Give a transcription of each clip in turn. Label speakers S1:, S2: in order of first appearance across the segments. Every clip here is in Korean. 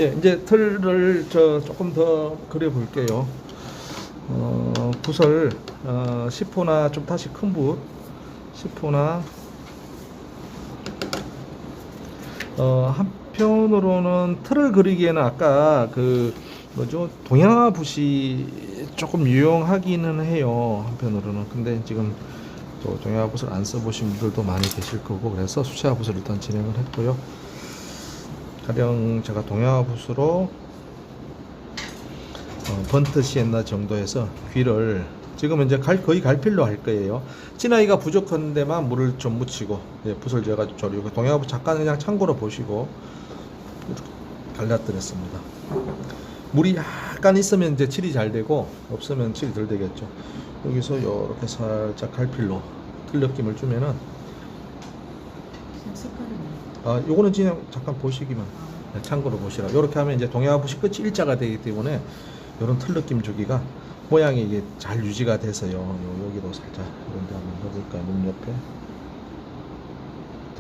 S1: 예, 이제 틀을 조금 더 그려 볼게요. 붓을 10호나 좀 다시 큰 붓 10호나 한편으로는 틀을 그리기에는 아까 그 뭐죠, 동양화 붓이 조금 유용하기는 해요, 한편으로는. 근데 지금 또 동양화 붓을 안 써보신 분들도 많이 계실 거고, 그래서 수채화 붓을 일단 진행을 했고요. 가령 제가 동양화 붓으로 번트 시엔나 정도에서 귀를 지금 이제 거의 갈필로 할 거예요. 진하기가 부족한 데만 물을 좀 묻히고, 예, 붓을 제가 졸이고, 동양화 붓 잠깐 그냥 참고로 보시고 이렇게 갈라뜨렸습니다. 물이 약간 있으면 이제 칠이 잘 되고, 없으면 칠이 덜 되겠죠. 여기서 이렇게 살짝 갈필로 틀 느낌을 주면은, 요거는 그냥 잠깐 보시기만, 네, 참고로 보시라. 이렇게 하면 이제 동양화 붓이 끝이 일자가 되기 때문에 이런 틀 느낌 주기가 모양이 이게 잘 유지가 돼서요. 여기도 살짝 이런 데 한번 넣어볼까요? 눈 옆에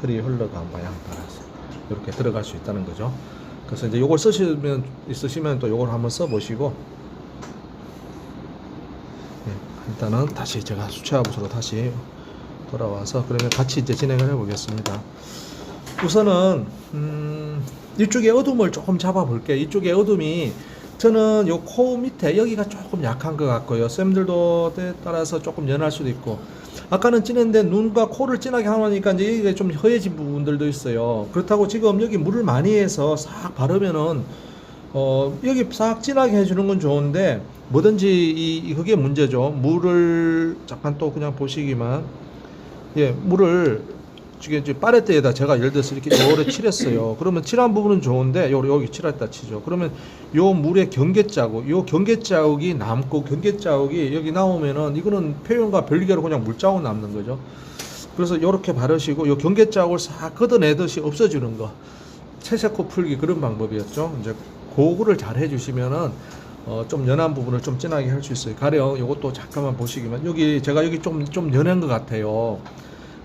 S1: 틀이 흘러간 방향 따라서 이렇게 들어갈 수 있다는 거죠. 그래서 이제 요걸 있으시면 또 요걸 한번 써보시고, 네, 일단은 다시 제가 수채화 붓으로 다시 돌아와서 그러면 같이 이제 진행을 해 보겠습니다. 우선은 이쪽에 어둠을 조금 잡아 볼게요. 이쪽에 어둠이 저는 요 코 밑에 여기가 조금 약한 것 같고요. 쌤들도 때에 따라서 조금 연할 수도 있고, 아까는 진했는데 눈과 코를 진하게 하니까 이제 여기가 좀 허해진 부분들도 있어요. 그렇다고 지금 여기 물을 많이 해서 싹 바르면은 여기 싹 진하게 해주는 건 좋은데, 뭐든지 그게 문제죠. 물을 잠깐 또 그냥 보시기만, 예, 물을 지금 이제 파레트에다 제가 예를 들어서 이렇게 오래 칠했어요. 그러면 칠한 부분은 좋은데, 여기 칠했다 치죠. 그러면 요 물의 경계 자국, 요 경계 자국이 남고, 경계 자국이 여기 나오면은 이거는 표현과 별개로 그냥 물자국 남는 거죠. 그래서 요렇게 바르시고, 요 경계 자국을 싹 걷어내듯이 없어지는 거, 채색코 풀기, 그런 방법이었죠. 이제 그거를 잘 해주시면은 좀 연한 부분을 좀 진하게 할 수 있어요. 가령 요것도 잠깐만 보시기만, 여기 제가 여기 좀 연한 것 같아요.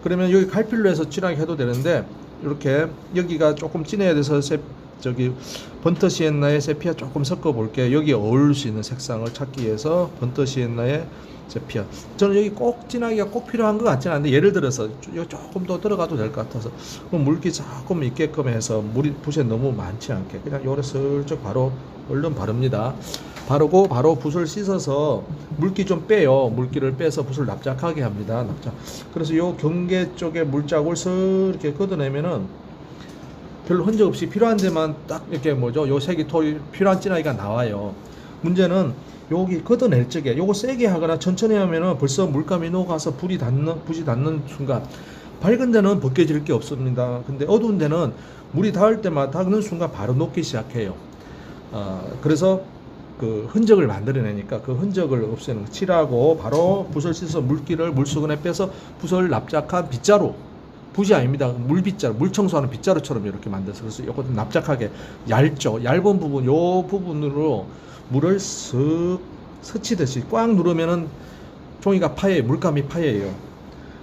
S1: 그러면 여기 갈필로 해서 진하게 해도 되는데, 이렇게 여기가 조금 진해야 돼서 저기 번터 시엔나에 세피아 조금 섞어 볼게요. 여기 어울릴 수 있는 색상을 찾기 위해서 번터 시엔나에 세피아. 저는 여기 꼭 진하기가 꼭 필요한 것 같지는 않은데, 예를 들어서 조금 더 들어가도 될 것 같아서 물기 조금 있게끔 해서 물이 붓에 너무 많지 않게 그냥 요래 슬쩍 바로 얼른 바릅니다. 바르고 바로 붓을 씻어서 물기 좀 빼요. 물기를 빼서 붓을 납작하게 합니다. 납작. 그래서 요 경계 쪽에 물자국을 쓱 이렇게 걷어내면은 별로 흔적 없이 필요한 데만 딱 이렇게 뭐죠, 요 색이 필요한 진하기가 나와요. 문제는 여기 걷어낼 적에 요거 세게 하거나 천천히 하면은 벌써 물감이 녹아서 붓이 닿는 순간, 밝은 데는 벗겨질 게 없습니다. 근데 어두운 데는 물이 닿을 때마다 닿는 순간 바로 녹기 시작해요. 그래서 그 흔적을 만들어내니까 그 흔적을 없애는, 칠하고 바로 붓을 씻어서 물수건에 빼서 붓을 납작한 빗자루, 붓이 아닙니다. 물빗자루, 물 청소하는 빗자루처럼 이렇게 만들어서, 그래서 이것도 납작하게 얇은 부분, 요 부분으로 물을 쓱 스치듯이 꽉 누르면은 종이가 파여요. 물감이 파여요.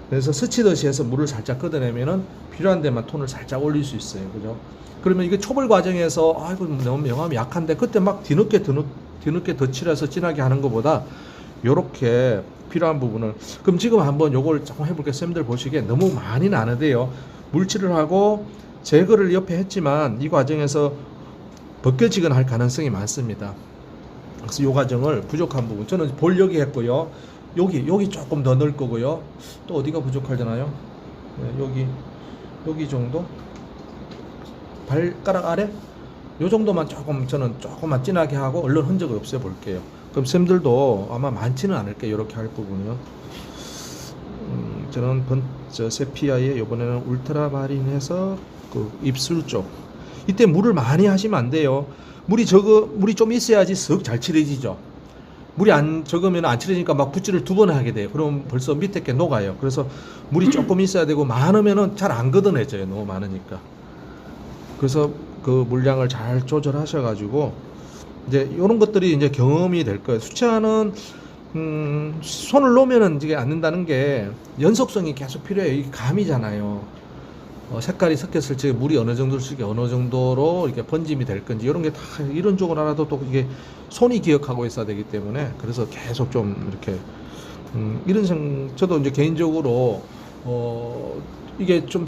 S1: 그래서 스치듯이 해서 물을 살짝 걷어내면은 필요한 데만 톤을 살짝 올릴 수 있어요. 그죠? 그러면 이게 초벌 과정에서 아이고 너무 명암이 약한데, 그때 막 뒤늦게 더 칠해서 진하게 하는 것보다 요렇게 필요한 부분을, 그럼 지금 한번 요걸 조금 해볼게요. 쌤들 보시기에 너무 많이는 안 해도요. 물칠을 하고 제거를 옆에 했지만 이 과정에서 벗겨지거나 할 가능성이 많습니다. 그래서 요 과정을 부족한 부분, 저는 볼 여기 했고요. 여기 조금 더 넣을 거고요. 또 어디가 부족하잖아요. 네, 여기 정도, 발가락 아래 요 정도만 저는 조금만 진하게 하고 얼른 흔적을 없애 볼게요. 그럼 쌤들도 아마 많지는 않을 거예요. 이렇게 할 부분이요. 저는 세피아에 이번에는 울트라마린해서 그 입술 쪽, 이때 물을 많이 하시면 안 돼요. 물이 좀 있어야지 쓱 잘 칠해지죠. 물이 적으면 안 칠해지니까 막 붓질을 2번 하게 돼요. 그럼 벌써 밑에 게 녹아요. 그래서 물이 조금 있어야 되고, 많으면은 잘 안 걷어내져요. 너무 많으니까. 그래서 그 물량을 잘 조절하셔가지고 이제 이런 것들이 이제 경험이 될 거예요. 수채화는 손을 놓으면은 이게 안 된다는 게 연속성이 계속 필요해요. 이게 감이잖아요. 색깔이 섞였을 때 물이 어느 정도 쓰게 어느 정도로 이렇게 번짐이 될 건지 이런 게 다 이런 쪽을 알아도 또 이게 손이 기억하고 있어야 되기 때문에 그래서 계속 좀 이렇게 저도 이제 개인적으로 이게 좀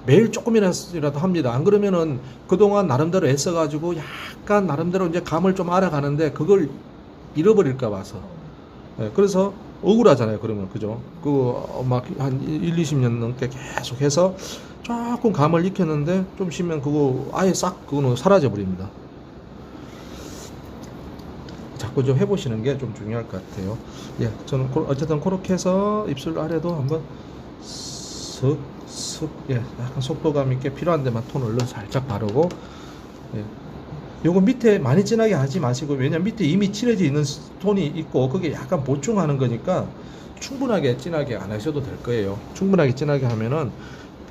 S1: 매일 조금이라도 합니다. 안 그러면은 그동안 나름대로 애써가지고 약간 나름대로 이제 감을 좀 알아가는데 그걸 잃어버릴까 봐서. 예, 그래서 억울하잖아요. 그러면 그죠? 막 한 1, 20년 넘게 계속 해서 조금 감을 익혔는데 좀 쉬면 그거 아예 싹 그거는 사라져 버립니다. 자꾸 좀 해보시는 게 좀 중요할 것 같아요. 예, 저는 어쨌든 그렇게 해서 입술 아래도 한번 예, 약간 속도감 있게 필요한 데만 톤을 넣어 살짝 바르고, 예. 요거 밑에 많이 진하게 하지 마시고, 왜냐면 밑에 이미 칠해져 있는 톤이 있고, 그게 약간 보충하는 거니까 충분하게 진하게 안 하셔도 될 거예요. 충분하게 진하게 하면은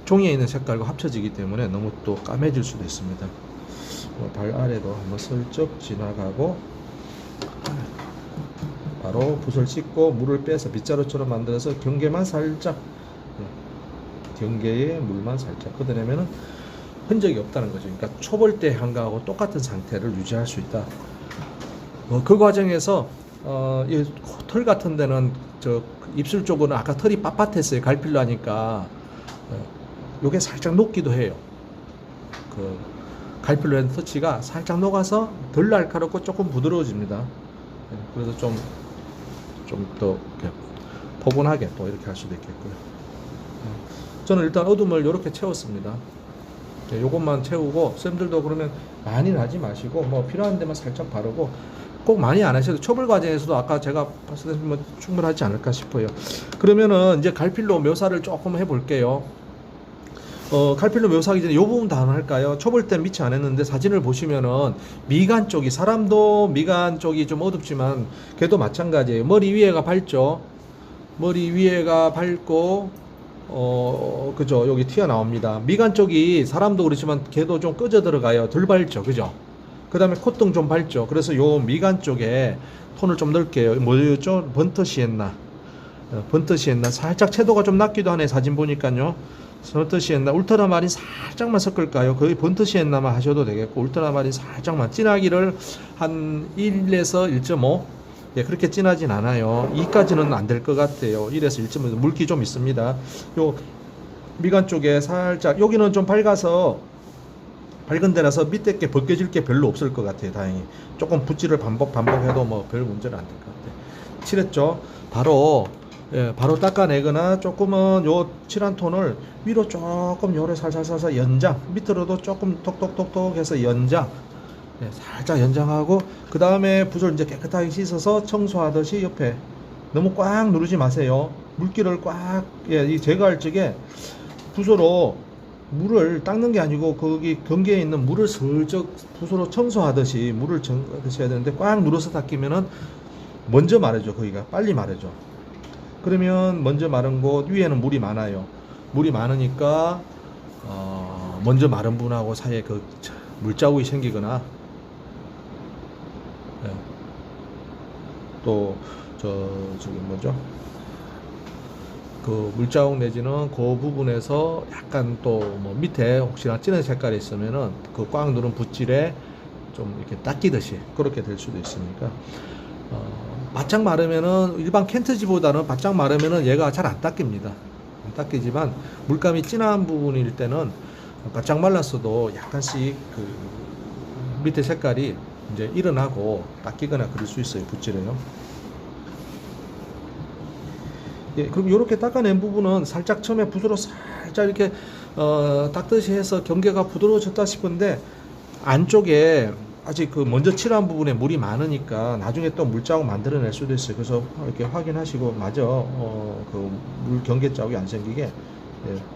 S1: 종이에 있는 색깔과 합쳐지기 때문에 너무 또 까매질 수도 있습니다. 발 아래도 한번 슬쩍 지나가고, 바로 붓을 씻고 물을 빼서 빗자루처럼 만들어서 경계만 살짝, 경계에 물만 살짝 걷어내면은 흔적이 없다는 거죠. 그러니까 초벌대 한가하고 똑같은 상태를 유지할 수 있다. 그 과정에서 이 털 같은 데는 저 입술 쪽은 아까 털이 빳빳했어요. 갈필로 하니까 요게 살짝 녹기도 해요. 그 갈필로 한 터치가 살짝 녹아서 덜 날카롭고 조금 부드러워집니다. 그래서 좀 더 포근하게 또 이렇게 할 수도 있겠고요. 저는 일단 어둠을 이렇게 채웠습니다. 요것만 채우고, 쌤들도 그러면 많이 나지 마시고 뭐 필요한 데만 살짝 바르고, 꼭 많이 안 하셔도 초벌 과정에서도 아까 제가 봤을 때 뭐 충분하지 않을까 싶어요. 그러면은 이제 갈필로 묘사를 조금 해볼게요. 갈필로 묘사하기 전에 이 부분 다 할까요? 초벌 때 미처 안 했는데 사진을 보시면은 미간 쪽이, 사람도 미간 쪽이 좀 어둡지만 걔도 마찬가지예요. 머리 위에가 밝죠. 머리 위에가 밝고 그죠? 여기 튀어나옵니다. 미간 쪽이 사람도 그렇지만 걔도 좀 꺼져 들어가요. 덜 밝죠. 그죠? 그 다음에 콧등 좀 밝죠. 그래서 요 미간 쪽에 톤을 좀 넣을게요. 뭐였죠? 번터 시엔나. 번터 시엔나. 살짝 채도가 좀 낮기도 하네. 사진 보니까요. 번터 시엔나. 울트라마린 살짝만 섞을까요? 거의 번터 시엔나만 하셔도 되겠고, 울트라마린 살짝만. 진하기를 한 1에서 1.5. 예, 그렇게 진하진 않아요. 2까지는 안 될 것 같아요. 1에서 1.5 물기 좀 있습니다. 요 미간 쪽에 살짝, 여기는 좀 밝아서 밝은 데라서 밑에 게 벗겨질 게 별로 없을 것 같아요. 다행히 조금 붓질을 반복해도 뭐 별 문제는 안 될 것 같아요. 칠했죠. 바로 닦아내거나 조금은 요 칠한 톤을 위로 조금 요래 살살 연장, 밑으로도 조금 톡톡톡톡 해서 연장, 살짝 연장하고, 그 다음에 붓을 이제 깨끗하게 씻어서 청소하듯이 옆에 너무 꽉 누르지 마세요. 물기를 꽉, 이 제거할 적에 붓으로 물을 닦는 게 아니고 거기 경계에 있는 물을 슬쩍 붓으로 청소하듯이 물을 청소하듯이 해야 되는데, 꽉 눌러서 닦이면은 먼저 마르죠. 거기가 빨리 마르죠. 그러면 먼저 마른 곳 위에는 물이 많아요. 물이 많으니까 먼저 마른 분하고 사이에 그 물자국이 생기거나, 또 저기 뭐죠? 그 물자국 내지는 그 부분에서 약간 또 뭐 밑에 혹시나 진한 색깔이 있으면은 그 꽉 누른 붓질에 좀 이렇게 닦이듯이 그렇게 될 수도 있으니까, 바짝 마르면은 일반 켄트지보다는 바짝 마르면은 얘가 잘 안 닦입니다. 안 닦이지만 물감이 진한 부분일 때는 바짝 말랐어도 약간씩 그 밑에 색깔이 이제 일어나고 닦이거나 그럴 수 있어요. 붓질에요. 예, 그럼 이렇게 닦아낸 부분은 살짝 처음에 붓으로 살짝 이렇게 닦듯이 해서 경계가 부드러워졌다 싶은데, 안쪽에 아직 그 먼저 칠한 부분에 물이 많으니까 나중에 또 물자국 만들어낼 수도 있어요. 그래서 이렇게 확인하시고 그 물 경계 자국이 안 생기게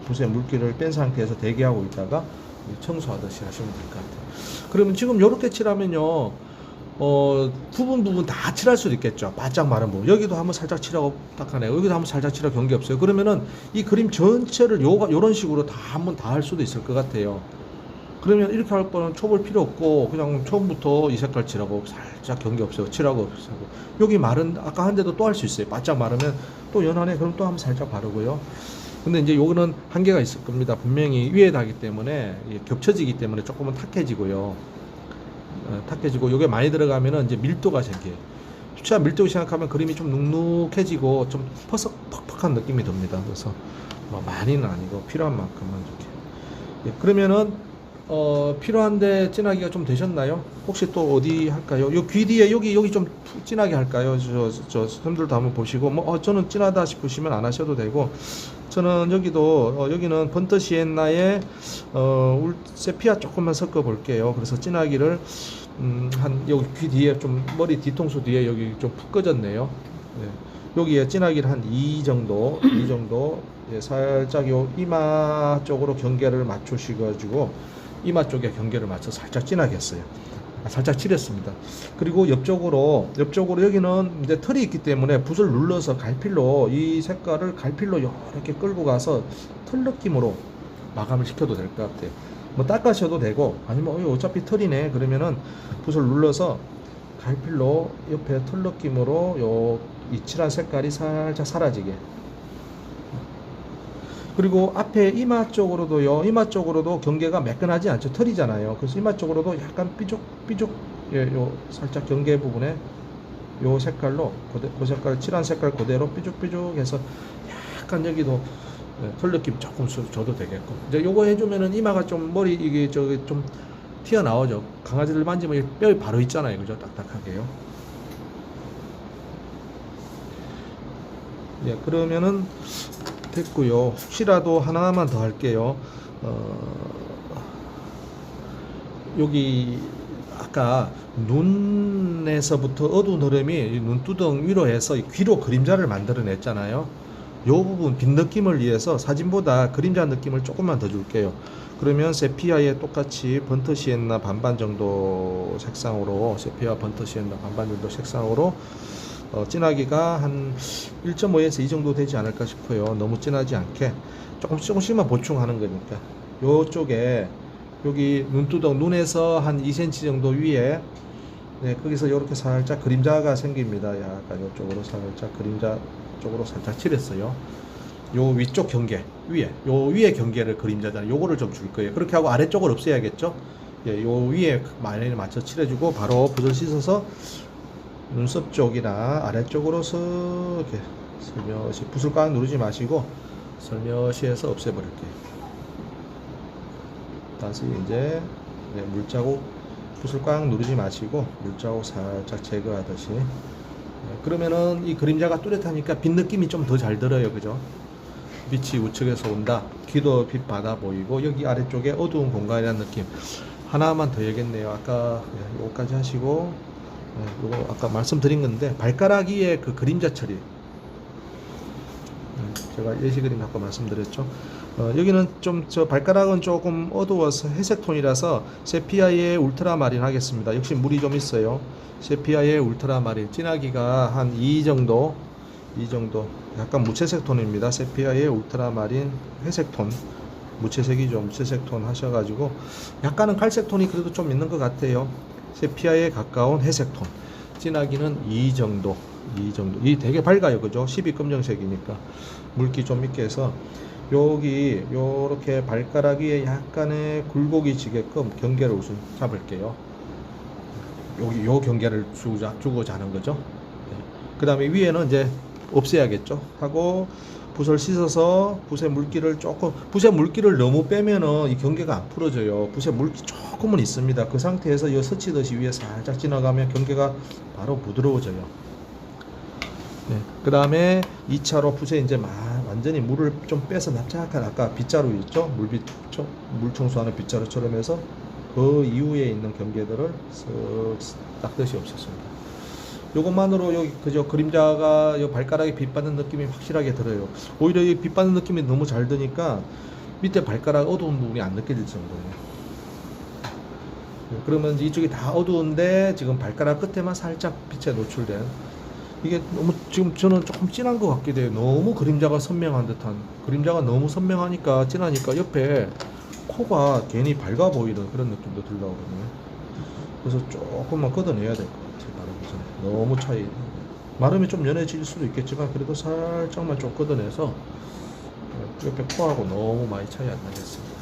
S1: 붓에 물기를 뺀 상태에서 대기하고 있다가 청소하듯이 하시면 될 것 같아요. 그러면 지금 이렇게 칠하면요, 부분 다 칠할 수도 있겠죠. 바짝 마른 부분. 여기도 한번 살짝 칠하고 닦아내고, 여기도 한번 살짝 칠하고, 경계 없어요. 그러면은 이 그림 전체를 요런 식으로 다 한번 다 할 수도 있을 것 같아요. 그러면 이렇게 할 거는 초벌 필요 없고 그냥 처음부터 이 색깔 칠하고 살짝 경계 없어요. 칠하고 없애고, 여기 마른 아까 한 데도 또 할 수 있어요. 바짝 마르면 또 연하네. 그럼 또 한번 살짝 바르고요. 근데 이제 요거는 한계가 있을 겁니다. 분명히 위에 나기 때문에 겹쳐지기 때문에 조금은 탁해지고요. 탁해지고 요게 많이 들어가면은 이제 밀도가 생겨요. 수채화 밀도 생각하면 그림이 좀 눅눅해지고 좀 퍽퍽한 느낌이 듭니다. 그래서 뭐 많이는 아니고 필요한 만큼만 이렇게. 예, 그러면은 필요한데 진하기가 좀 되셨나요? 혹시 또 어디 할까요? 요 귀 뒤에 여기 좀 진하게 할까요? 저 선생님들도 한번 보시고 뭐 저는 진하다 싶으시면 안 하셔도 되고 저는 여기도 여기는 번트 시엔나에 세피아 조금만 섞어 볼게요. 그래서 진하기를 한 여기 귀 뒤에 좀 머리 뒤통수 뒤에 여기 좀 푹 꺼졌네요. 네. 여기에 진하기를 한 2 정도, 예, 살짝 요 이마 쪽으로 경계를 맞추시가지고 이마 쪽에 경계를 맞춰 살짝 진하게 했어요. 살짝 칠했습니다. 그리고 옆쪽으로 여기는 이제 털이 있기 때문에 붓을 눌러서 갈필로 이 색깔을 갈필로 이렇게 끌고 가서 털 느낌으로 마감을 시켜도 될 것 같아요. 뭐 닦아셔도 되고 아니면 어차피 털이네 그러면은 붓을 눌러서 갈필로 옆에 털 느낌으로 요 이 칠한 색깔이 살짝 사라지게. 그리고 앞에 이마 쪽으로도요. 이마 쪽으로도 경계가 매끈하지 않죠. 털이잖아요. 그래서 이마 쪽으로도 약간 삐죽 예, 요 살짝 경계 부분에 요 색깔로 그 색깔 칠한 색깔 그대로 삐죽삐죽해서 약간 여기도 네, 털 느낌 조금 줘도 되겠고. 이제 요거 해주면은 이마가 좀 머리 이게 저기 좀 튀어나오죠. 강아지들 만지면 뼈에 바로 있잖아요. 그죠? 딱딱하게요. 예, 그러면은 됐고요. 혹시라도 하나만 더 할게요. 여기 아까 눈에서부터 어두운 흐름이 눈두덩 위로 해서 귀로 그림자를 만들어냈잖아요. 요 부분 빈 느낌을 위해서 사진보다 그림자 느낌을 조금만 더 줄게요. 그러면 세피아에 똑같이 번트 시엔나 반반 정도 색상으로 세피아 번트 시엔나 반반 정도 색상으로 진하기가 한 1.5에서 2 정도 되지 않을까 싶어요. 너무 진하지 않게 조금씩만 보충하는 거니까. 요쪽에 여기 눈두덩 눈에서 한 2cm 정도 위에 네, 거기서 이렇게 살짝 그림자가 생깁니다. 약간 이쪽으로 살짝 그림자 쪽으로 살짝 칠했어요. 요 위쪽 경계 요 위에 경계를 그림자잖아요. 요거를 좀 줄 거예요. 그렇게 하고 아래쪽을 없애야겠죠. 예, 요 위에 마이너에 맞춰 칠해주고 바로 붓을 씻어서 눈썹 쪽이나 아래쪽으로 이렇게 슬며시 붓을 꽉 누르지 마시고 슬며시 해서 없애버릴게요. 다시 이제 물자국 붓을 꽉 누르지 마시고 물자국 살짝 제거하듯이 그러면은 이 그림자가 뚜렷하니까 빛 느낌이 좀 더 잘 들어요. 그죠? 빛이 우측에서 온다. 귀도 빛 받아 보이고 여기 아래쪽에 어두운 공간이라는 느낌 하나만 더 해야겠네요. 아까 요거까지 하시고 요거 아까 말씀드린 건데 발가락 위에 그 그림자 처리 제가 예시 그림 아까 말씀드렸죠. 여기는 좀 저 발가락은 조금 어두워서 회색 톤이라서 세피아의 울트라마린 하겠습니다. 역시 물이 좀 있어요. 세피아의 울트라마린 진하기가 한 2 정도 약간 무채색 톤입니다. 세피아의 울트라마린 회색 톤 무채색이죠. 무채색 톤 하셔가지고 약간은 갈색 톤이 그래도 좀 있는 것 같아요. 세피아에 가까운 회색 톤 진하기는 2 정도 이 되게 밝아요. 그죠? 12 검정색이니까 물기 좀 있게 해서 여기 요렇게 발가락 위에 약간의 굴곡이 지게끔 경계를 우선 잡을게요. 여기 요 경계를 주고자 하는 거죠. 네. 그 다음에 위에는 이제 없애야겠죠. 하고 붓을 씻어서 붓의 물기를 너무 빼면은 이 경계가 안 풀어져요. 붓에 물기 조금은 있습니다. 그 상태에서 이 스치듯이 위에 살짝 지나가면 경계가 바로 부드러워져요. 네. 그 다음에 2차로 붓에 이제 완전히 물을 좀 빼서 납작한 아까 빗자루 있죠? 물 청소하는 빗자루처럼 해서 그 이후에 있는 경계들을 쓱 닦듯이 없앴습니다. 요것만으로 여기 그저 그림자가 요 발가락에 빛받는 느낌이 확실하게 들어요. 오히려 이 빛받는 느낌이 너무 잘 드니까 밑에 발가락 어두운 부분이 안 느껴질 정도예요. 그러면 이쪽이 다 어두운데 지금 발가락 끝에만 살짝 빛에 노출된 이게 너무 지금 저는 조금 진한 것 같기도 해요. 너무 그림자가 선명한 듯한 그림자가 너무 선명하니까 진하니까 옆에 코가 괜히 밝아 보이는 그런 느낌도 들려오거든요. 그래서 조금만 걷어내야 될 것 같아요. 너무 차이 마르면 좀 연해질 수도 있겠지만 그래도 살짝만 좀 걷어내서 옆에 코하고 너무 많이 차이 안 나겠습니다.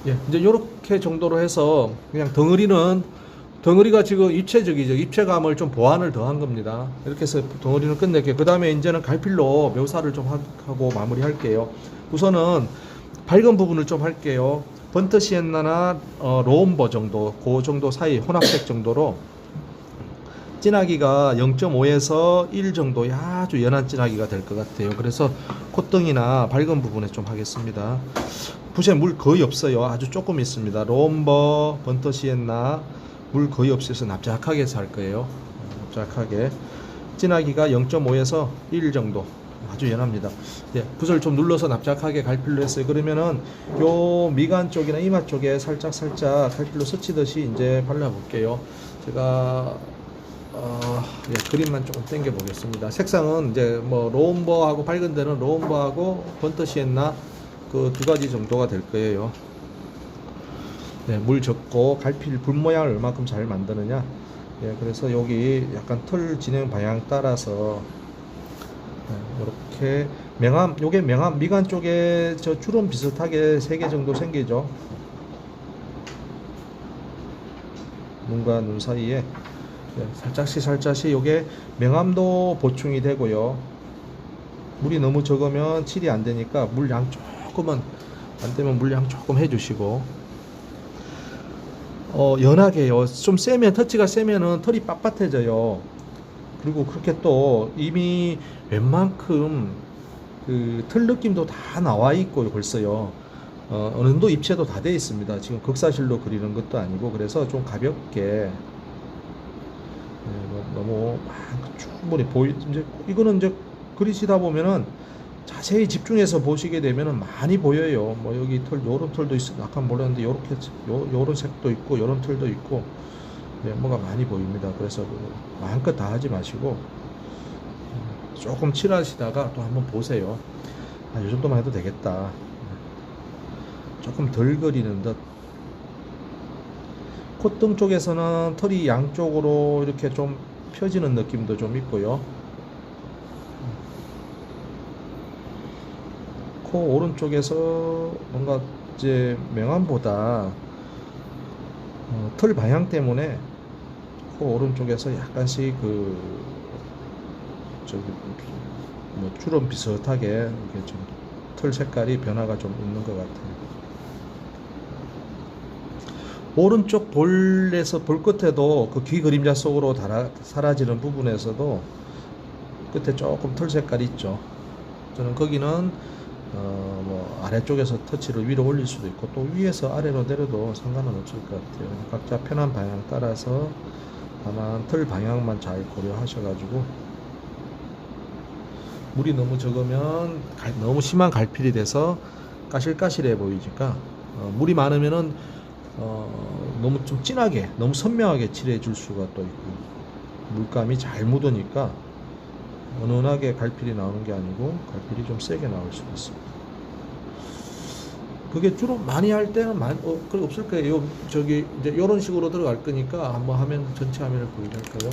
S1: 예, 이제 요렇게 정도로 해서 그냥 덩어리가 지금 입체적이죠. 입체감을 좀 보완을 더한 겁니다. 이렇게 해서 덩어리는 끝낼게요. 그 다음에 이제는 갈필로 묘사를 좀 하고 마무리 할게요. 우선은 밝은 부분을 좀 할게요. 번트 시엔나나 로움버 정도, 그 정도 사이 혼합색 정도로 진하기가 0.5에서 1 정도의 아주 연한 진하기가 될 것 같아요. 그래서 콧등이나 밝은 부분에 좀 하겠습니다. 붓에 물 거의 없어요. 아주 조금 있습니다. 로움버, 번트 시엔나 물 거의 없어서 납작하게 해서 할 거예요. 납작하게. 진하기가 0.5에서 1 정도. 아주 연합니다. 예, 붓을 좀 눌러서 납작하게 갈필로 했어요. 그러면은 요 미간 쪽이나 이마 쪽에 살짝 갈필로 스치듯이 이제 발라볼게요. 제가 예, 그림만 조금 당겨 보겠습니다. 색상은 이제 뭐 로움버하고 밝은 데는 로움버하고 번트 시엔나 그 두 가지 정도가 될 거예요. 네, 물 적고 갈필 붓 모양을 얼마큼 잘 만드느냐. 예, 그래서 여기 약간 털 진행 방향 따라서 이렇게 요게 명암 미간 쪽에 저 주름 비슷하게 3개 정도 생기죠. 눈과 눈 사이에 살짝씩 요게 명암도 보충이 되고요. 물이 너무 적으면 칠이 안 되니까 물량 조금은 안 되면 물량 조금 해주시고 연하게요. 좀 세면 터치가 세면은 털이 빳빳해져요. 그리고 그렇게 또 이미 웬만큼 그 털 느낌도 다 나와 있고 벌써요. 어느 정도 입체도 다 되어 있습니다. 지금 극사실로 그리는 것도 아니고 그래서 좀 가볍게 너무 충분히 이제 이거는 이제 그리시다 보면은 자세히 집중해서 보시게 되면은 많이 보여요. 뭐 여기 요런 털도 있어. 약간 몰랐는데 요렇게 요런 색도 있고 요런 털도 있고 네, 뭐가 많이 보입니다. 그래서 마음껏 다 하지 마시고 조금 칠하시다가 또 한번 보세요. 이 정도만 해도 되겠다. 조금 덜 그리는 듯. 콧등 쪽에서는 털이 양쪽으로 이렇게 좀 펴지는 느낌도 좀 있고요. 코 오른쪽에서 뭔가 이제 명암보다 털 방향 때문에 코 오른쪽에서 약간씩 뭐 주름 비슷하게 이렇게 좀 털 색깔이 변화가 좀 있는 것 같아요. 오른쪽 볼에서 볼 끝에도 그 귀 그림자 속으로 사라지는 부분에서도 끝에 조금 털 색깔이 있죠. 저는 거기는 뭐 아래쪽에서 터치를 위로 올릴 수도 있고 또 위에서 아래로 내려도 상관은 없을 것 같아요. 각자 편한 방향 따라서 다만 털 방향만 잘 고려하셔가지고 물이 너무 적으면 너무 심한 갈필이 돼서 까실까실해 보이니까 물이 많으면은 너무 좀 진하게 너무 선명하게 칠해 줄 수가 또 있고 물감이 잘 묻으니까 은은하게 갈필이 나오는 게 아니고 갈필이 좀 세게 나올 수가 있습니다. 그게 주로 많이 할 때는 그게 없을 거예요. 저기 이제 이런 식으로 들어갈 거니까 한번 전체 화면을 보여드릴까요?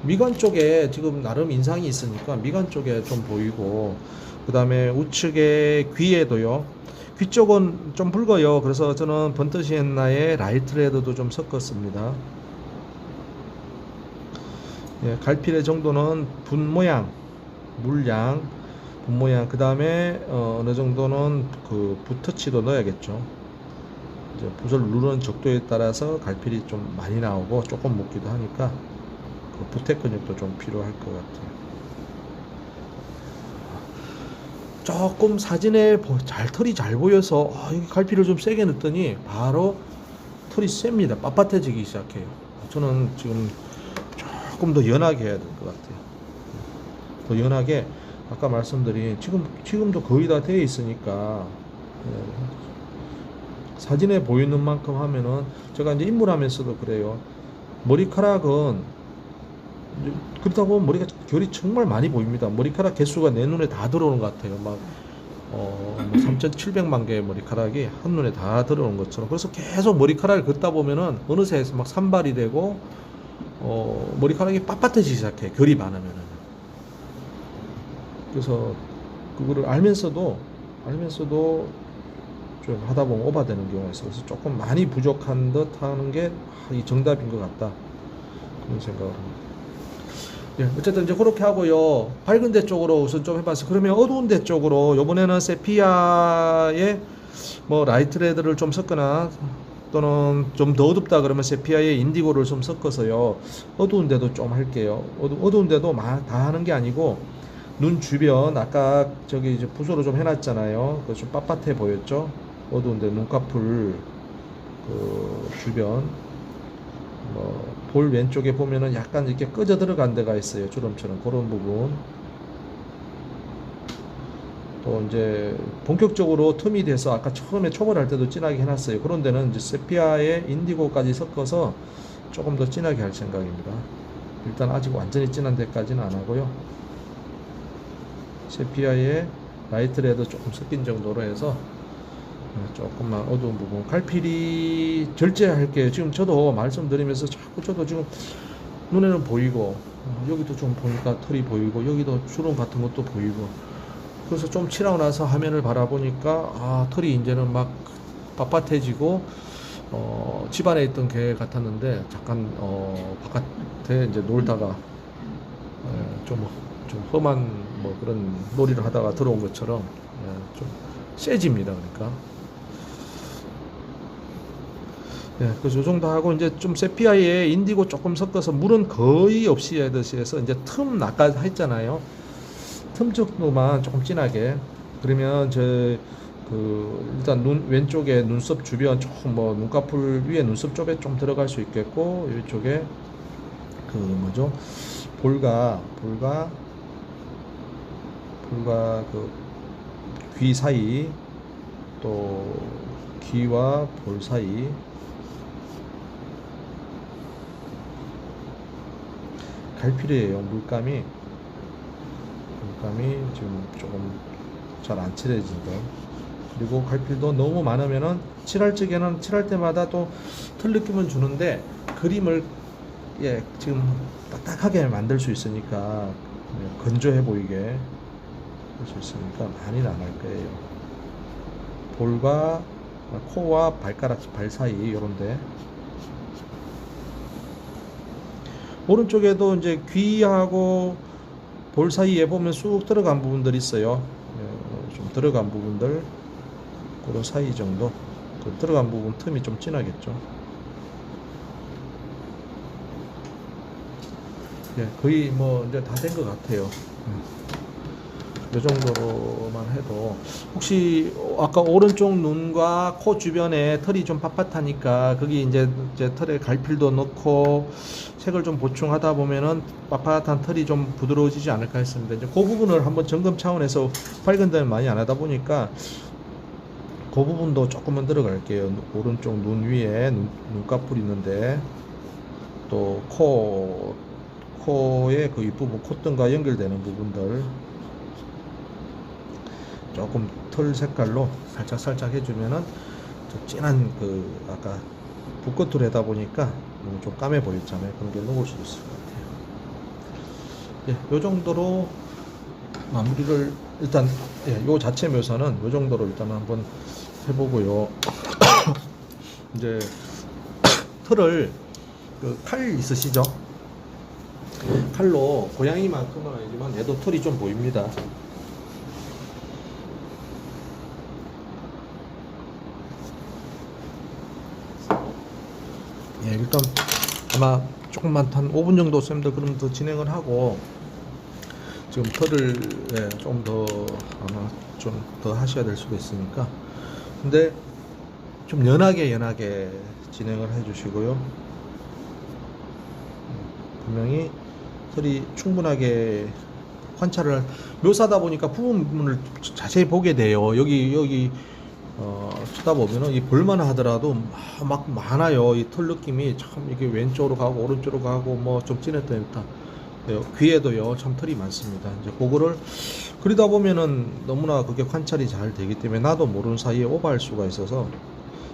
S1: 미간 쪽에 지금 나름 인상이 있으니까 미간 쪽에 좀 보이고 그 다음에 우측에 귀에도요. 귀 쪽은 좀 붉어요. 그래서 저는 번트 시엔나에 라이트 레드도 좀 섞었습니다. 예, 갈필의 정도는 붓 모양, 물량, 붓 모양, 그 다음에 어느 정도는 그 붓 터치도 넣어야겠죠. 이제 붓을 누르는 적도에 따라서 갈필이 좀 많이 나오고 조금 묻기도 하니까 그 붓의 근육도 좀 필요할 것 같아요. 조금 사진에 털이 잘 보여서 여기 갈필을 좀 세게 넣었더니 바로 털이 셉니다. 빳빳해지기 시작해요. 저는 지금 조금 더 연하게 해야 될 것 같아요. 더 연하게 아까 말씀드린 지금도 거의 다 되어 있으니까 사진에 보이는 만큼 하면은 제가 이제 인물하면서도 그래요. 머리카락은 그러다 보면 머리가 결이 정말 많이 보입니다. 머리카락 개수가 내 눈에 다 들어오는 것 같아요. 막 3,700만 개의 머리카락이 한눈에 다 들어오는 것처럼. 그래서 계속 머리카락을 긋다 보면은 어느새 막 산발이 되고 머리카락이 빳빳해지기 시작해. 결이 많으면은. 그래서 그거를 알면서도 알면서도 좀 하다 보면 오버되는 경우가 있어서 조금 많이 부족한 듯 하는 게 이 정답인 것 같다, 그런 생각을 합니다. 예, 어쨌든 이제 그렇게 하고요. 밝은 데 쪽으로 우선 좀 해봤어요. 그러면 어두운 데 쪽으로 요번에는 세피야에 뭐 라이트 레드를 좀 섞거나, 또는 좀 더 어둡다 그러면 세피야에 인디고를 좀 섞어서요, 어두운 데도 좀 할게요. 어두운 데도 다 하는 게 아니고, 눈 주변 아까 저기 이제 붓으로 좀 해놨잖아요. 그 좀 빳빳해 보였죠. 어두운데 눈꺼풀 그 주변, 뭐 볼 왼쪽에 보면은 약간 이렇게 꺼져 들어간 데가 있어요, 주름처럼. 그런 부분. 또 이제 본격적으로 틈이 돼서 아까 처음에 초벌할 때도 진하게 해놨어요. 그런 데는 이제 세피아에 인디고까지 섞어서 조금 더 진하게 할 생각입니다. 일단 아직 완전히 진한 데까지는 안 하고요. 세피아에 라이트 레드 조금 섞인 정도로 해서 조금만 어두운 부분, 갈필이 절제할게요. 지금 저도 말씀드리면서 자꾸 저도 지금 눈에는 보이고, 여기도 좀 보니까 털이 보이고, 여기도 주름 같은 것도 보이고, 그래서 좀 칠하고 나서 화면을 바라보니까 털이 이제는 막 빳빳해지고, 집안에 있던 개 같았는데 잠깐 바깥에 이제 놀다가 좀 험한 뭐 그런 놀이를 하다가 들어온 것처럼 좀 세집니다. 그러니까 그래서 요 정도 하고, 이제 좀 세피아에 인디고 조금 섞어서, 물은 거의 없이 하듯이 해서, 이제 틈 아까 했잖아요. 틈 정도만 조금 진하게. 그러면 일단 눈 왼쪽에 눈썹 주변 조금, 뭐 눈꺼풀 위에 눈썹 쪽에 좀 들어갈 수 있겠고, 이쪽에 그 뭐죠, 볼과 그 귀 사이, 또 귀와 볼 사이, 갈필이에요. 물감이 지금 조금 잘 안 칠해진다. 그리고 갈필도 너무 많으면은 칠할 적에는 칠할 때마다 또 털 느낌은 주는데, 그림을 지금 딱딱하게 만들 수 있으니까, 건조해 보이게 할 수 있으니까 많이는 안 할 거예요. 볼과 코와 발 사이 요런데, 오른쪽에도 이제 귀하고 볼 사이에 보면 쑥 들어간 부분들이 있어요. 좀 들어간 부분들, 그런 사이 정도. 그 들어간 부분 틈이 좀 진하겠죠. 거의 뭐 이제 다 된 것 같아요. 이 정도로만 해도, 혹시 아까 오른쪽 눈과 코 주변에 털이 좀 빳빳하니까 거기 이제 털에 갈필도 넣고 색을 좀 보충하다 보면은 빳빳한 털이 좀 부드러워지지 않을까 했습니다. 이제 그 부분을 한번 점검 차원에서, 밝은 데는 많이 안 하다 보니까 그 부분도 조금만 들어갈게요. 오른쪽 눈 위에 눈꺼풀 있는데, 또 코의 그 윗부분, 콧등과 연결되는 부분들 조금 털 색깔로 살짝 해주면은 좀 진한, 그 아까 붓끝으로 하다 보니까 너무 좀 까매 보였잖아요. 그런 게 녹을 수도 있을 것 같아요. 요 정도로 마무리를 일단, 요 자체 묘사는 요 정도로 일단 한번 해보고요. 이제 털을, 그 칼 있으시죠? 칼로 고양이만큼은 아니지만 얘도 털이 좀 보입니다. 일단 아마 조금만 한 5분 정도 쌤도 그럼 더 진행을 하고, 지금 털을 좀 더 아마 좀 더 하셔야 될 수도 있으니까, 근데 좀 연하게 진행을 해 주시고요. 분명히 털이 충분하게 관찰을, 묘사다 보니까 부분을 자세히 보게 돼요. 여기 치다 보면은 이 볼만 하더라도 막 많아요. 이 털 느낌이 참, 이게 왼쪽으로 가고 오른쪽으로 가고 뭐 좀 진했다 했다. 귀에도요 참 털이 많습니다. 이제 그거를 그리다 보면은 너무나 그게 관찰이 잘 되기 때문에 나도 모르는 사이에 오버할 수가 있어서,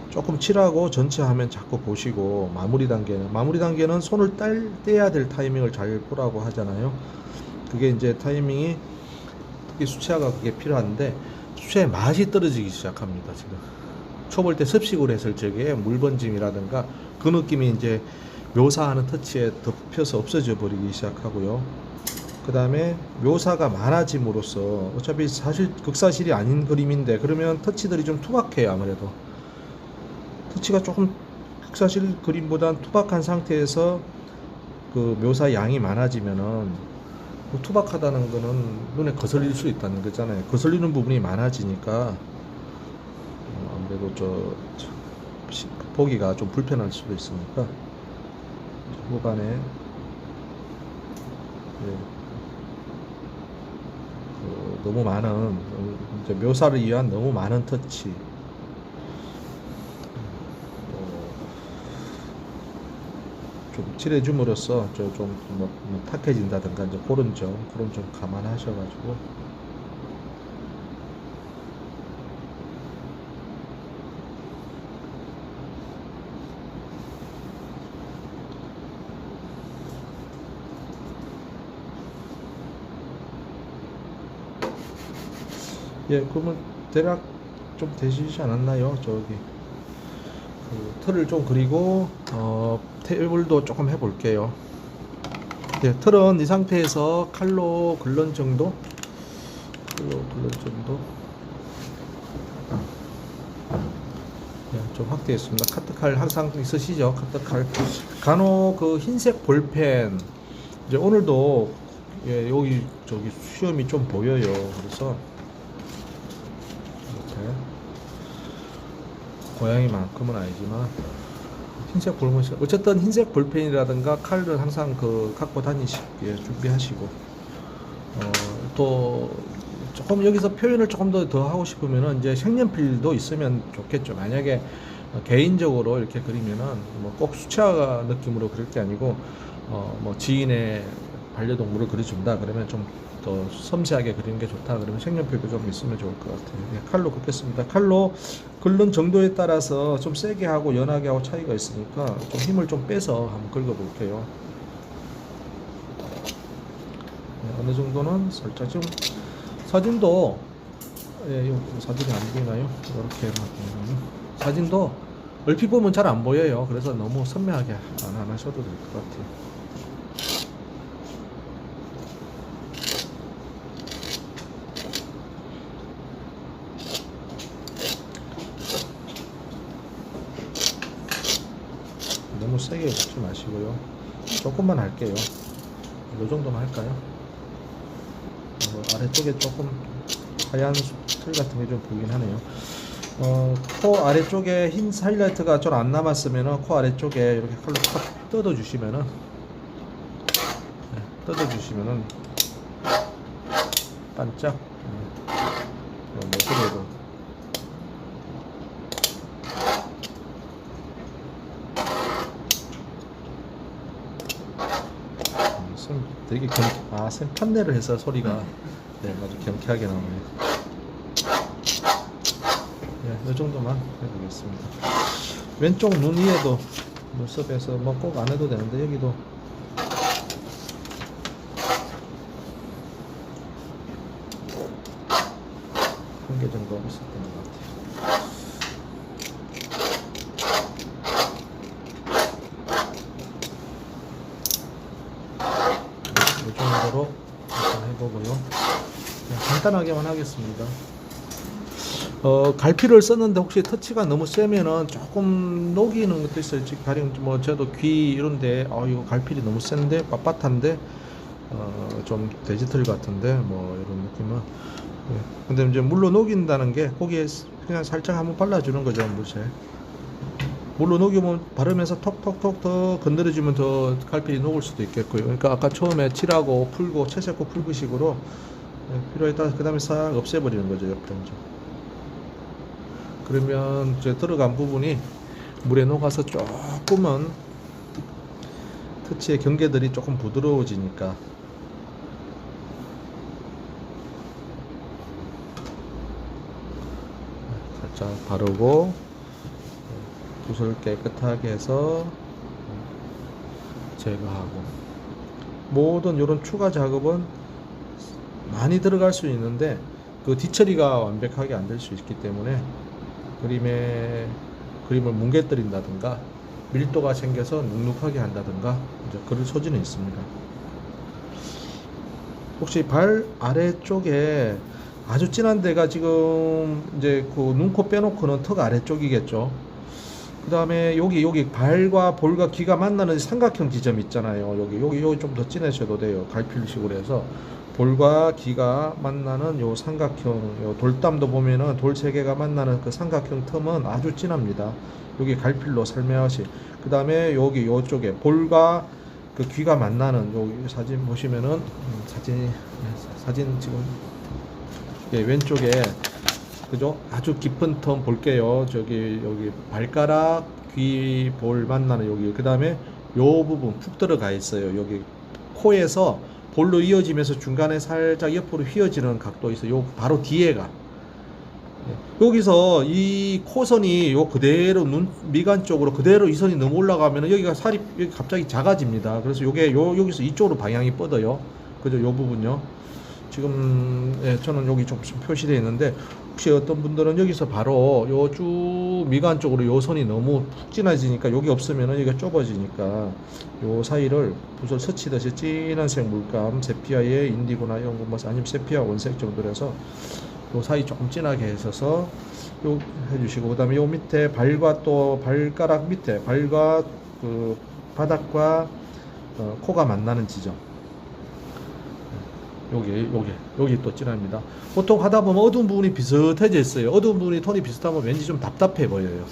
S1: 조금 칠하고 전체 화면 자꾸 보시고, 마무리 단계는 손을 떼야 될 타이밍을 잘 보라고 하잖아요. 그게 이제 타이밍이, 특히 수채화가 그게 필요한데, 수채의 맛이 떨어지기 시작합니다. 지금 초벌 때 습식으로 했을 적에 물 번짐이라든가 그 느낌이 이제 묘사하는 터치에 덮여서 없어져 버리기 시작하고요. 그 다음에 묘사가 많아짐으로써 어차피 사실 극사실이 아닌 그림인데 그러면 터치들이 좀 투박해요. 아무래도 터치가 조금 극사실 그림보단 투박한 상태에서 그 묘사 양이 많아지면은 그 투박하다는 거는 눈에 거슬릴 수 있다는 거잖아요. 거슬리는 부분이 많아지니까 아무래도 보기가 좀 불편할 수도 있으니까 후반에 너무 많은 이제 묘사를 위한 너무 많은 터치 좀 칠해줌으로써 좀 탁해진다든가 이제 그런 점 감안하셔가지고 예, 그러면 대략 좀 되시지 않았나요? 저기 그 틀을 좀 그리고 테이블도 조금 해볼게요. 예, 틀은 이 상태에서 칼로 글런 정도, 예, 좀 확대했습니다. 카트칼 항상 있으시죠? 카트칼. 간혹 그 흰색 볼펜 이제 오늘도 예, 여기 저기 수염이 좀 보여요. 그래서 고양이만큼은 아니지만 흰색 볼펜 어쨌든 흰색 볼펜이라든가 칼을 항상 그 갖고 다니시기에 준비하시고 또 조금 여기서 표현을 조금 더 하고 싶으면은 이제 색연필도 있으면 좋겠죠. 만약에 개인적으로 이렇게 그리면은 뭐 꼭 수채화 느낌으로 그릴 게 아니고 뭐 지인의 반려동물을 그려준다 그러면 좀 더 섬세하게 그리는 게 좋다 그러면 색연필도 좀 있으면 좋을 것 같아요. 네, 칼로 긋겠습니다. 칼로 긁는 정도에 따라서 좀 세게 하고 연하게 하고 차이가 있으니까 좀 힘을 좀 빼서 한번 긁어 볼게요. 네, 어느 정도는 살짝 좀 사진도 예, 사진이 안 보이나요? 이렇게 사진도 얼핏 보면 잘 안 보여요. 그래서 너무 선명하게 안 하셔도 될 것 같아요. 너무 세게 붓지 마시고요. 조금만 할게요. 이 정도만 할까요? 아래쪽에 조금 하얀 틀 같은 게 좀 보이긴 하네요. 코 아래쪽에 흰 하이라이트가 좀 안 남았으면은 코 아래쪽에 이렇게 칼로 탁 뜯어주시면은 반짝 모습으로 되게 선 판넬을 해서 소리가 네, 아주 경쾌하게 나오네요. 네, 이 정도만 해보겠습니다. 왼쪽 눈 위에도 눈썹에서 뭐 꼭 안 해도 되는데 여기도 한 개 정도 있었던 것 같아요. 이 정도로 일단 해보고요. 그냥 간단하게만 하겠습니다. 갈피를 썼는데 혹시 터치가 너무 세면은 조금 녹이는 것도 있어요. 가령 뭐 저도 귀 이런데 이거 갈필이 너무 센데 빳빳한데 좀 데지털 같은데 뭐 이런 느낌은. 예. 근데 이제 물로 녹인다는 게 거기에 그냥 살짝 한번 발라주는 거죠. 물로 녹이면 바르면서 톡톡톡 더 건드려주면 더 갈필이 녹을 수도 있겠고요. 그러니까 아까 처음에 칠하고 풀고 채색고 풀고 식으로 필요에 따라 그 다음에 싹 없애버리는 거죠. 옆에 이제. 그러면 이제 들어간 부분이 물에 녹아서 조금은 터치의 경계들이 조금 부드러워지니까 살짝 바르고 붓을 깨끗하게 해서 제거하고 모든 이런 추가 작업은 많이 들어갈 수 있는데 그 뒤처리가 완벽하게 안 될 수 있기 때문에 그림을 뭉개뜨린다든가 밀도가 생겨서 눅눅하게 한다든가 이제 그럴 소지는 있습니다. 혹시 발 아래쪽에 아주 진한 데가 지금 이제 그 눈, 코 빼놓고는 턱 아래쪽이겠죠. 그 다음에 여기 발과 볼과 귀가 만나는 삼각형 지점 있잖아요. 여기 좀 더 진하셔도 돼요. 갈필식으로 해서 볼과 귀가 만나는 요 삼각형, 요 돌담도 보면은 돌 세 개가 만나는 그 삼각형 틈은 아주 진합니다. 여기 갈필로 설명하시. 그 다음에 여기 요쪽에 볼과 그 귀가 만나는 요 사진 보시면은 사진 지금 왼쪽에 그죠? 아주 깊은 텀 볼게요. 여기 발가락, 귀, 볼 만나는 여기. 그 다음에 요 부분 푹 들어가 있어요. 여기 코에서 볼로 이어지면서 중간에 살짝 옆으로 휘어지는 각도 있어요. 요 바로 뒤에가. 여기서 이 코선이 요 그대로 눈 미간 쪽으로 그대로 이 선이 너무 올라가면은 여기가 살이 여기 갑자기 작아집니다. 그래서 요게 여기서 이쪽으로 방향이 뻗어요. 그죠? 요 부분요. 지금 저는 여기 좀 표시되어 있는데 혹시 어떤 분들은 여기서 바로 요 쭉 미간 쪽으로 요 선이 너무 푹 진해지니까 여기 없으면은 여기가 좁아지니까 요 사이를 붓을 스치듯이 진한색 물감 세피아의 인디고나 이런 거 뭐 아니면 세피아 원색 정도로 해서 요 사이 조금 진하게 해서 요 해주시고 그 다음에 요 밑에 발과 또 발가락 밑에 발과 그 바닥과 코가 만나는 지점 여기 또 진합니다. 보통 하다 보면 어두운 부분이 비슷해져 있어요. 어두운 부분이 톤이 비슷하면 왠지 좀 답답해 보여요.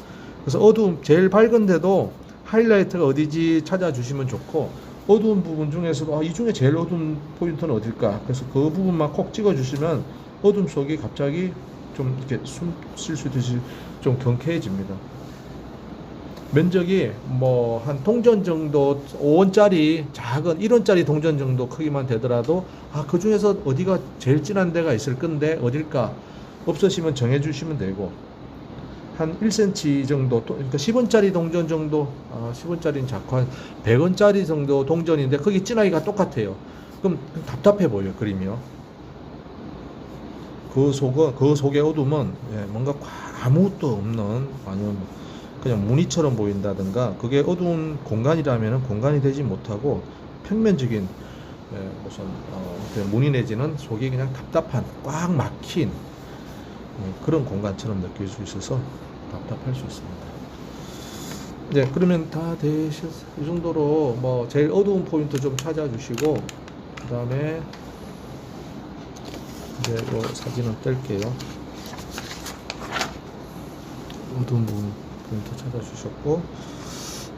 S1: 그래서 제일 밝은데도 하이라이트가 어디지 찾아주시면 좋고 어두운 부분 중에서도 이 중에 제일 어두운 포인트는 어딜까? 그래서 그 부분만 콕 찍어주시면 어둠 속이 갑자기 좀 이렇게 숨 쉴 수 있듯이 좀 경쾌해집니다. 면적이 뭐 한 동전 정도 5원짜리 작은 1원짜리 동전 정도 크기만 되더라도 그 중에서 어디가 제일 진한 데가 있을 건데 어딜까 없으시면 정해 주시면 되고 한 1cm 정도 그러니까 10원짜리 동전 정도 10원짜리는 작고 한 100원짜리 정도 동전인데 거기 진하기가 똑같아요. 그럼 답답해 보여요. 그림이요. 그 속의 어둠은 뭔가 아무것도 없는 아니면 그냥 무늬처럼 보인다든가 그게 어두운 공간이라면 공간이 되지 못하고 평면적인 무슨 무늬 내지는 속이 그냥 답답한 꽉 막힌 그런 공간처럼 느낄 수 있어서 답답할 수 있습니다. 네, 그러면 다 되셨어요. 이 정도로 뭐 제일 어두운 포인트 좀 찾아주시고 그 다음에 이제 요 사진은 뗄게요. 어두운 부분 포인트 찾아주셨고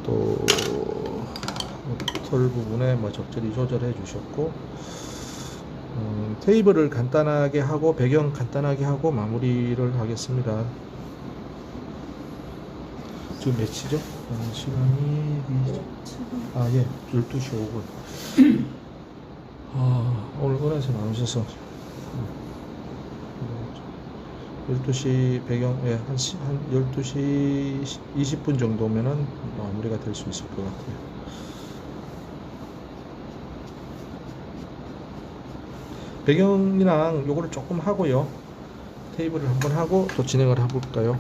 S1: 또 털 부분에 뭐 적절히 조절해 주셨고 테이블을 간단하게 하고 배경 간단하게 하고 마무리를 하겠습니다. 지금 몇 시죠? 시간이 12시 5분. 오늘 은하에서 나오셔서 12시 배경 한 12시 20분 정도면은 마무리가 될 수 있을 것 같아요. 배경이랑 요거를 조금 하고요. 테이블을 한번 하고 또 진행을 해볼까요?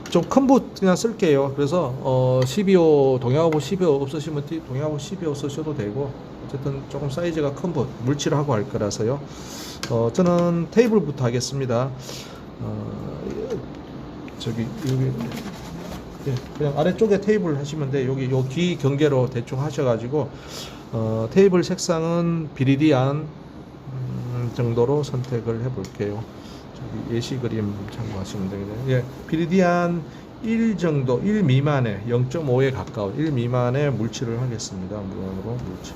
S1: 좀 큰 붓 그냥 쓸게요. 그래서 12호 동양화보 12호 없으시면 동양화보 12호 쓰셔도 되고 어쨌든 조금 사이즈가 큰 붓 물칠을 하고 할 거라서요. 저는 테이블부터 하겠습니다. 여기 그냥 아래쪽에 테이블 하시면 돼. 여기 요 귀 경계로 대충 하셔가지고 테이블 색상은 비리디안 정도로 선택을 해볼게요. 저기 예시 그림 참고하시면 되겠네요. 비리디안 1 정도, 1 미만의 0.5에 가까운 1 미만의 물칠을 하겠습니다. 무광으로 물칠.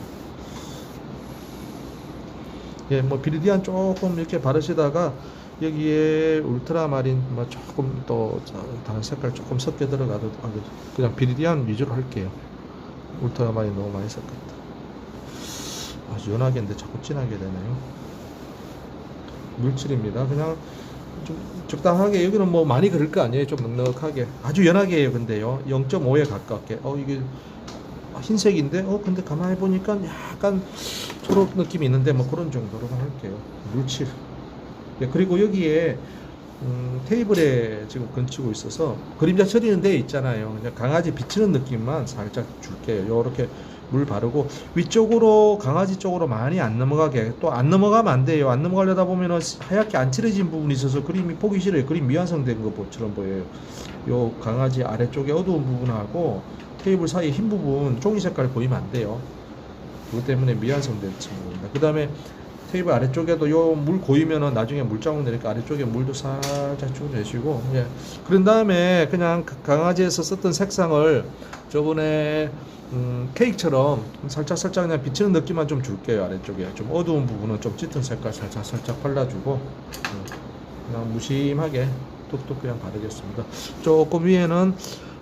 S1: 뭐 비리디안 조금 이렇게 바르시다가 여기에 울트라마린 뭐 조금 또 다른 색깔 조금 섞여 들어가도 그냥 비리디안 위주로 할게요. 울트라마린 너무 많이 섞었다. 아주 연하게 했는데 자꾸 진하게 되네요. 물칠입니다. 그냥 좀 적당하게 여기는 뭐 많이 그럴 거 아니에요. 좀 넉넉하게 아주 연하게 해요. 근데요 0.5에 가깝게 이게 흰색인데 근데 가만히 보니까 약간 초록 느낌이 있는데 뭐 그런 정도로만 할게요. 물칠. 예, 그리고 여기에 테이블에 지금 건치고 있어서 그림자 처리는 데 있잖아요. 그냥 강아지 비치는 느낌만 살짝 줄게요. 요렇게 물 바르고 위쪽으로 강아지 쪽으로 많이 안 넘어가게, 또 안 넘어가면 안 돼요. 안 넘어가려다 보면은 하얗게 안 칠해진 부분이 있어서 그림이 보기 싫어요. 그림 미완성된 것처럼 보여요. 요 강아지 아래쪽에 어두운 부분하고 테이블 사이 흰 부분 종이 색깔 보이면 안 돼요. 그것 때문에 미완성된 친구입니다. 그 다음에 테이블 아래쪽에도 요 물 고이면은 나중에 물자국 내니까 아래쪽에 물도 살짝 쭉 내시고, 예. 그런 다음에 그냥 강아지에서 썼던 색상을 저번에 케이크처럼 살짝 그냥 비치는 느낌만 좀 줄게요. 아래쪽에 좀 어두운 부분은 좀 짙은 색깔 살짝 발라주고, 그냥 무심하게 툭툭 그냥 바르겠습니다. 조금 위에는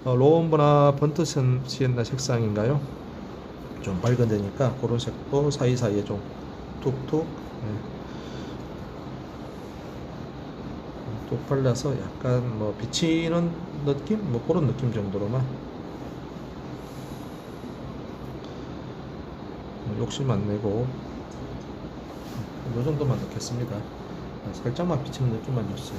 S1: 로움브나 번트 시엔나 색상인가요? 좀 밝은 데니까 그런 색도 사이사이에 좀 툭툭, 툭 발라서 약간 뭐 비치는 느낌? 뭐 그런 느낌 정도로만, 욕심 안 내고 이 정도만 넣겠습니다. 살짝만 비치는 느낌만 줬어요.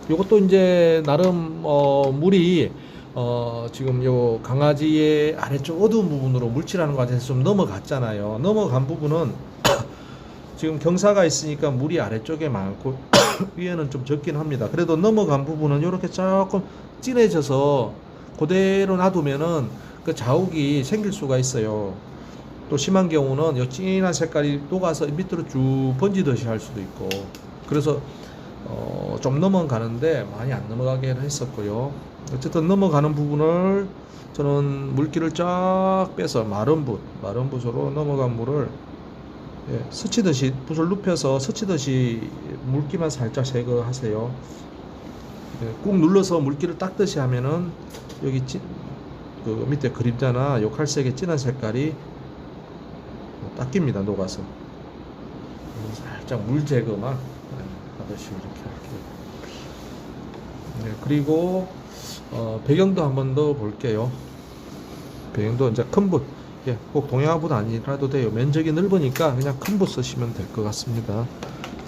S1: 요것도 이제 나름 물이 지금 요 강아지의 아래쪽 어두운 부분으로 물칠하는 과정에서 좀 넘어갔잖아요. 넘어간 부분은 지금 경사가 있으니까 물이 아래쪽에 많고 위에는 좀 적긴 합니다. 그래도 넘어간 부분은 이렇게 조금 진해져서 그대로 놔두면은 그 자욱이 생길 수가 있어요. 또 심한 경우는 요 진한 색깔이 녹아서 밑으로 쭉 번지듯이 할 수도 있고, 그래서 좀 넘어가는데 많이 안 넘어가게 했었고요. 어쨌든 넘어가는 부분을 저는 물기를 쫙 빼서 마른 붓으로 넘어간 물을, 예, 스치듯이 붓을 눕혀서 스치듯이 물기만 살짝 제거하세요. 예, 꾹 눌러서 물기를 닦듯이 하면은 여기 그 밑에 그림자나 요 칼색의 진한 색깔이 닦입니다. 녹아서 살짝 물 제거만 하듯이 이렇게 할게요. 네, 그리고 배경도 한 번 더 볼게요. 배경도 이제 큰 붓, 예, 꼭 동양화붓 아니라도 돼요. 면적이 넓으니까 그냥 큰 붓 쓰시면 될 것 같습니다.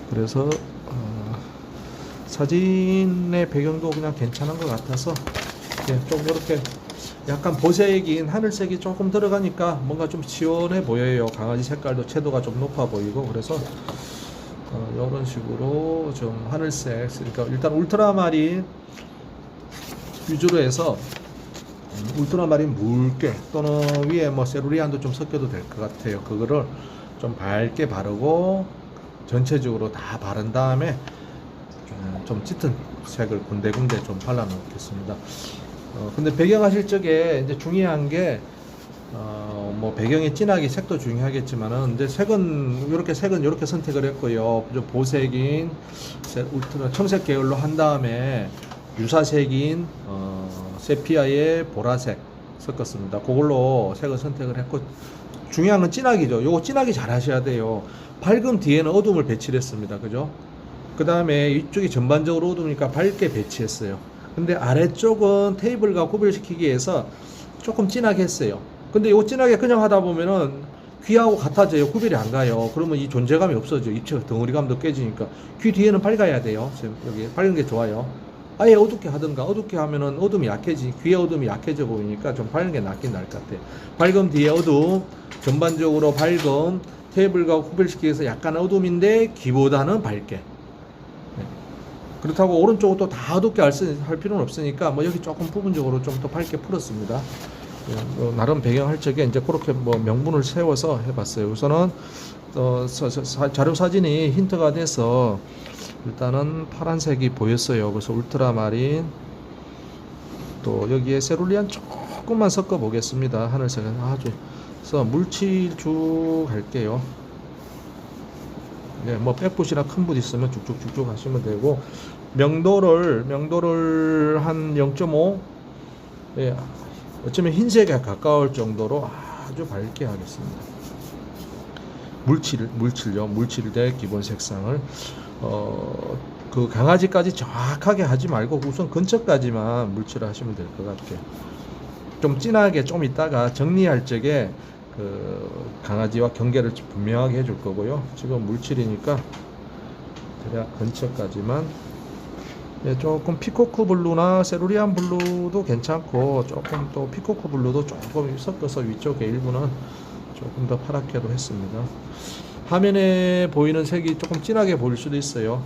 S1: 그래서 사진의 배경도 그냥 괜찮은 것 같아서, 예, 좀 이렇게 약간 보색인 하늘색이 조금 들어가니까 뭔가 좀 시원해 보여요. 강아지 색깔도 채도가 좀 높아 보이고, 그래서 이런 식으로 좀 하늘색, 그러니까 일단 울트라마린 위주로 해서 울트라마린 묽게, 또는 위에 뭐 세루리안도 좀 섞여도 될 것 같아요. 그거를 좀 밝게 바르고 전체적으로 다 바른 다음에 좀 짙은 색을 군데군데 좀 발라 놓겠습니다. 근데 배경 하실 적에 이제 중요한 게 뭐 배경이 진하게 색도 중요하겠지만은 이제 색은 이렇게 선택을 했고요. 좀 보색인 울트라 청색 계열로 한 다음에 유사색인 세피아의 보라색 섞었습니다. 그걸로 색을 선택을 했고, 중요한 건 진하기죠. 요거 진하게 잘 하셔야 돼요. 밝음 뒤에는 어둠을 배치를 했습니다. 그죠? 그 다음에 이쪽이 전반적으로 어두우니까 밝게 배치했어요. 근데 아래쪽은 테이블과 구별시키기 위해서 조금 진하게 했어요. 근데 이거 진하게 그냥 하다 보면은 귀하고 같아져요. 구별이 안 가요. 그러면 이 존재감이 없어져. 입체 덩어리감도 깨지니까. 귀 뒤에는 밝아야 돼요. 지금 여기 밝은 게 좋아요. 아예 어둡게 하든가, 어둡게 하면은 어둠이 귀의 어둠이 약해져 보이니까 좀 밝은 게 낫긴 나을 것 같아요. 밝음 뒤에 어둠, 전반적으로 밝음, 테이블과 구별시키기 위해서 약간 어둠인데 귀보다는 밝게. 네. 그렇다고 오른쪽은 또 다 어둡게 할 필요는 없으니까 뭐 여기 조금 부분적으로 좀 더 밝게 풀었습니다. 나름 배경할 적에 이제 그렇게 뭐 명분을 세워서 해봤어요. 우선은 자료 사진이 힌트가 돼서 일단은 파란색이 보였어요. 그래서 울트라마린, 또 여기에 세룰리안 조금만 섞어 보겠습니다. 하늘색은 아주. 그래서 물칠 쭉 할게요. 네, 뭐 백붓이나 큰 붓 있으면 쭉쭉쭉쭉 하시면 되고, 명도를 한 0.5, 예, 어쩌면 흰색에 가까울 정도로 아주 밝게 하겠습니다. 물칠 대 기본 색상을 그 강아지까지 정확하게 하지 말고 우선 근처까지만 물칠을 하시면 될 것 같아요. 좀 진하게 좀 있다가 정리할 적에 그 강아지와 경계를 분명하게 해줄 거고요. 지금 물칠이니까 대략 근처까지만. 예, 조금 피코크 블루나 세루리안 블루도 괜찮고, 조금 또 피코크 블루도 조금 섞어서 위쪽에 일부는 조금 더 파랗게도 했습니다. 화면에 보이는 색이 조금 진하게 보일 수도 있어요.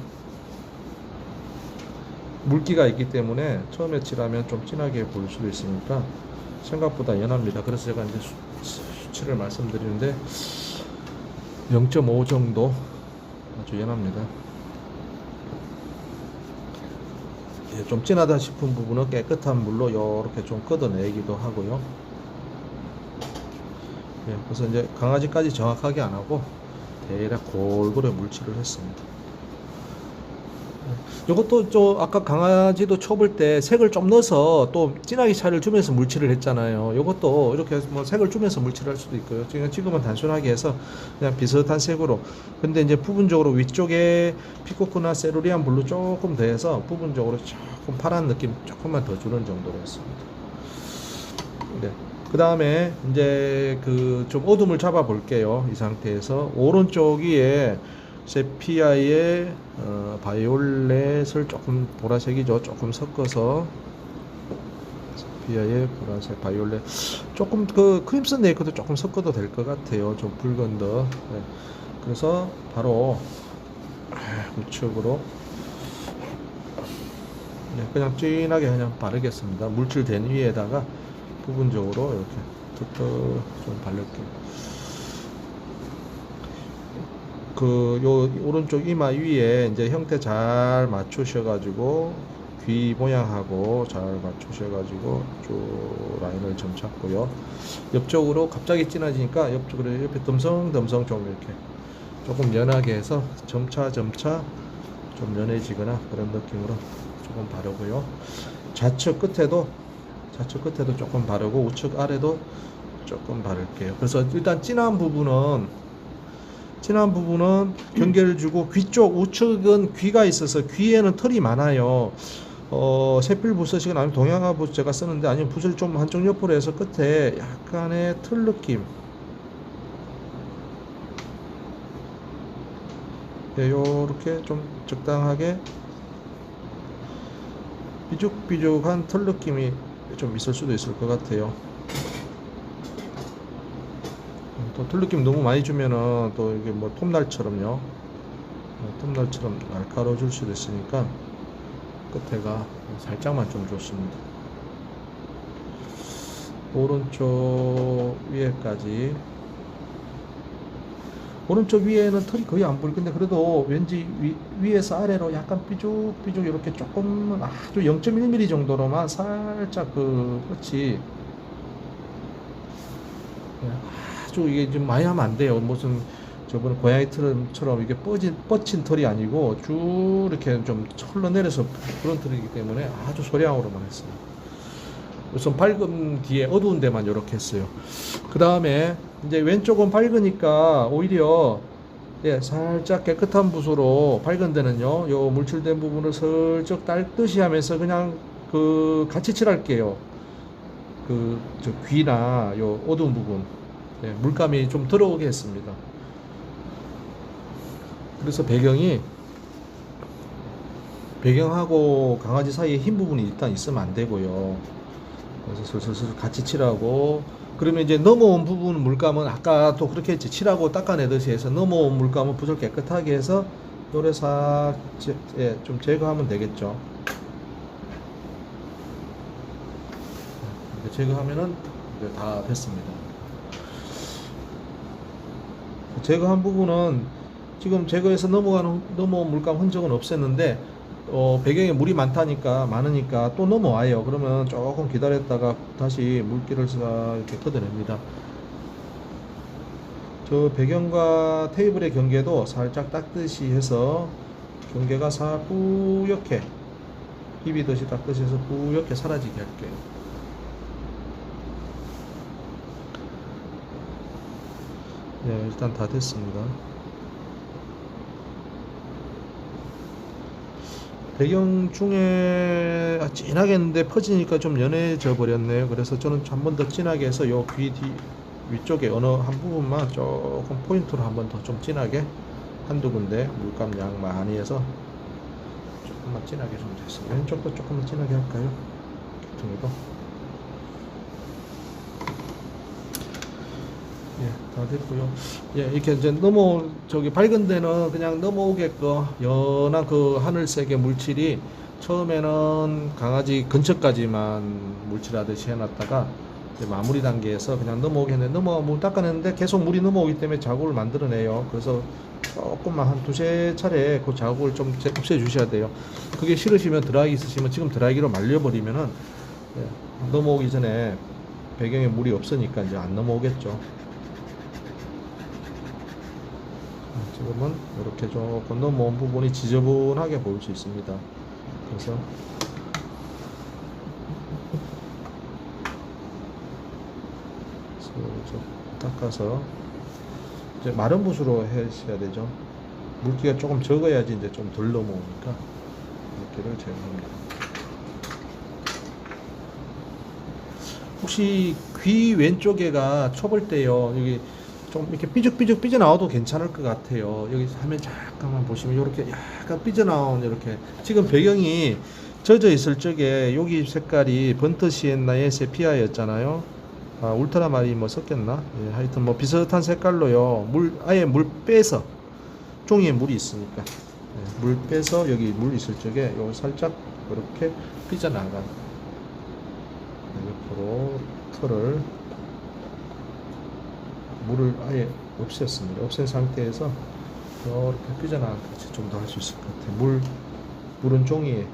S1: 물기가 있기 때문에 처음에 칠하면 좀 진하게 보일 수도 있으니까 생각보다 연합니다. 그래서 제가 이제 수치를 말씀드리는데 0.5 정도 아주 연합니다. 예, 좀 진하다 싶은 부분은 깨끗한 물로 이렇게 좀 걷어내기도 하고요. 예, 그래서 이제 강아지까지 정확하게 안 하고 대략 골고루 물칠을 했습니다. 이것도 좀 아까 강아지도 쳐볼 때 색을 좀 넣어서 또 진하게 차를 주면서 물칠을 했잖아요. 이것도 이렇게 뭐 색을 주면서 물칠을 할 수도 있고요. 지금은 단순하게 해서 그냥 비슷한 색으로. 근데 이제 부분적으로 위쪽에 피코크나 세루리안 블루 조금 더해서 부분적으로 조금 파란 느낌 조금만 더 주는 정도로 했습니다. 네. 그 다음에 이제 그 좀 어둠을 잡아 볼게요. 이 상태에서 오른쪽 위에 세피아의 바이올렛을 조금 보라색이죠. 조금 섞어서 세피아의 보라색 바이올렛 조금 그 크림슨 네이크도 조금 섞어도 될 것 같아요. 좀 붉은 더. 네. 그래서 바로 우측으로 네, 그냥 진하게 그냥 바르겠습니다. 물칠된 위에다가 부분적으로 이렇게 툭툭 좀 바를게요. 그 요 오른쪽 이마 위에 이제 형태 잘 맞추셔가지고 귀 모양하고 잘 맞추셔가지고 쭉 라인을 점 잡고요. 옆쪽으로 갑자기 진해지니까 옆쪽으로 옆에 듬성듬성 좀 이렇게 조금 연하게 해서 점차 좀 연해지거나 그런 느낌으로 조금 바르고요. 좌측 끝에도 조금 바르고 우측 아래도 조금 바를게요. 그래서 일단 진한 부분은 경계를 주고 귀 쪽 우측은 귀가 있어서 귀에는 털이 많아요. 새필 붓으시거나 아니면 동양화 붓 제가 쓰는데 아니면 붓을 좀 한쪽 옆으로 해서 끝에 약간의 틀 느낌. 예, 요렇게 좀 적당하게 삐죽삐죽한 털 느낌이 좀 있을 수도 있을 것 같아요. 또 털 느낌 너무 많이 주면은 또 이게 뭐 톱날처럼요. 톱날처럼 날카로워질 수도 있으니까 끝에가 살짝만 좀 좋습니다. 오른쪽 위에까지. 오른쪽 위에는 털이 거의 안 보일 건데 그래도 왠지 위에서 아래로 약간 삐죽삐죽 이렇게 조금 아주 0.1mm 정도로만 살짝 그 끝이 아주 이게 좀 많이 하면 안 돼요. 무슨 저번에 고양이 털처럼 이게 뻗친 털이 아니고 쭉 이렇게 좀 흘러내려서 그런 털이기 때문에 아주 소량으로만 했어요. 우선 밝은 뒤에 어두운 데만 이렇게 했어요. 그 다음에 이제 왼쪽은 밝으니까 오히려 예, 살짝 깨끗한 붓으로 밝은 데는요, 요 물칠된 부분을 슬쩍 닦듯이 하면서 그냥 그 같이 칠할게요. 그 저 귀나 요 어두운 부분, 예, 물감이 좀 들어오게 했습니다. 그래서 배경하고 강아지 사이에 흰 부분이 일단 있으면 안 되고요. 그래서 슬슬 같이 칠하고, 그러면 이제 넘어온 부분 물감은 아까 또 그렇게 했지, 칠하고 닦아내듯이 해서 넘어온 물감은 붓을 깨끗하게 해서 요래 싹 예, 좀 제거하면 되겠죠. 이렇게 제거하면은 이제 다 됐습니다. 제거한 부분은 지금 제거해서 넘어온 물감 흔적은 없앴는데 배경에 물이 많으니까 또 넘어와요. 그러면 조금 기다렸다가 다시 물기를 싹 이렇게 걷어냅니다. 저 배경과 테이블의 경계도 살짝 닦듯이 해서 경계가 싹 뿌옇게 비비듯이 닦듯이 해서 뿌옇게 사라지게 할게요. 네, 일단 다 됐습니다. 배경 중에 진하게 했는데 퍼지니까 좀 연해져 버렸네요. 그래서 저는 한 번 더 진하게 해서 요 귀 뒤 위쪽에 어느 한 부분만 조금 포인트로 한 번 더 좀 진하게 한두 군데 물감 양 많이 해서 조금만 진하게 좀 됐어요. 왼쪽도 조금만 진하게 할까요? 기둥이도. 예, 다 됐고요. 예, 이렇게 이제 저기 밝은 데는 그냥 넘어오게끔 연한 그 하늘색의 물칠이 처음에는 강아지 근처까지만 물칠하듯이 해놨다가 이제 마무리 단계에서 그냥 넘어오게 했는데 물 닦아냈는데 계속 물이 넘어오기 때문에 자국을 만들어내요. 그래서 조금만 한 두세 차례 그 자국을 좀 없애 주셔야 돼요. 그게 싫으시면 드라이기 쓰시면 지금 드라이기로 말려버리면은 예, 넘어오기 전에 배경에 물이 없으니까 이제 안 넘어오겠죠. 지금은 이렇게 조금 넘어온 부분이 지저분하게 보일 수 있습니다. 그래서 좀 닦아서 이제 마른 붓으로 하셔야 되죠. 물기가 조금 적어야지 이제 좀 덜 넘어오니까 물기를 제거합니다. 혹시 귀 왼쪽에가 쳐볼 때요, 여기 좀 이렇게 삐죽삐죽 삐져나와도 괜찮을 것 같아요. 여기 화면 잠깐만 보시면 이렇게 약간 삐져나온, 이렇게 지금 배경이 젖어 있을 적에 여기 색깔이 번트 시엔나의 세피아였잖아요. 아, 울트라마린 뭐 섞였나? 예, 하여튼 뭐 비슷한 색깔로요. 아예 물 빼서, 종이에 물이 있으니까 예, 물 빼서 여기 물 있을 적에 요 살짝 이렇게 삐져나간 옆으로 털을, 물을 아예 없앴습니다. 없앤 상태에서 이렇게 삐져나간 같이 좀 더 할 수 있을 것 같아요. 물은 종이에